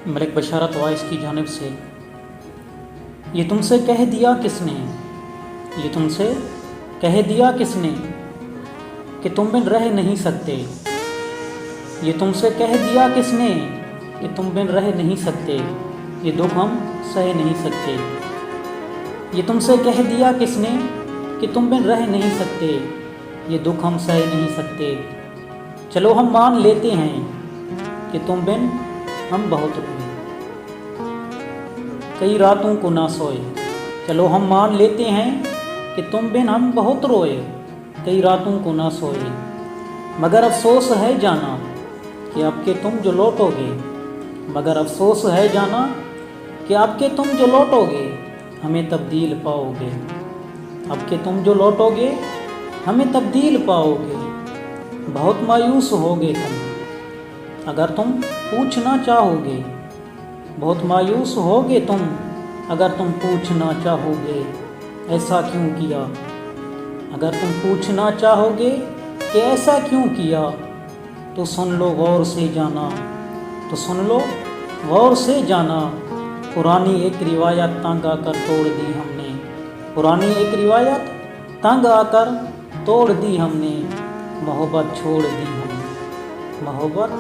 मलिक बशारत voice की जानिब से। ये तुमसे कह दिया किसने, ये तुमसे कह दिया किसने कि तुम बिन रह नहीं सकते। ये तुमसे कह दिया किसने कि तुम बिन रह नहीं सकते। ये दुख हम सह नहीं सकते। ये तुमसे कह दिया किसने कि तुम बिन रह नहीं सकते। ये दुख हम सह नहीं सकते। चलो हम मान लेते हैं कि तुम बिन हम बहुत रोए, कई रातों को ना सोए। चलो हम मान लेते हैं कि तुम बिन हम बहुत रोए, कई रातों को ना सोए। मगर अफसोस है जाना कि आपके तुम जो लौटोगे। मगर अफसोस है जाना कि आपके तुम जो लौटोगे हमें तब्दील पाओगे। आपके तुम जो लौटोगे हमें तब्दील पाओगे। बहुत मायूस होगे तुम अगर तुम पूछना चाहोगे। बहुत मायूस होगे तुम अगर तुम पूछना चाहोगे, ऐसा क्यों किया। अगर तुम पूछना चाहोगे कि ऐसा क्यों किया, तो सुन लो गौर से जाना। तो सुन लो गौर से जाना। पुरानी एक रिवायत तंग आकर तोड़ दी हमने। पुरानी एक रिवायत तंग आकर तोड़ दी हमने। मोहब्बत छोड़ दी हमने, मोहब्बत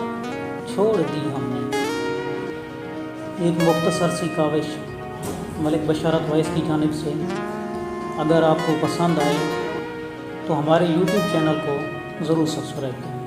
छोड़ दी हमने। एक मुख्तसर सी काविश मलिक बशारत वॉइस की जानिब से। अगर आपको पसंद आए तो हमारे YouTube चैनल को ज़रूर सब्सक्राइब करें।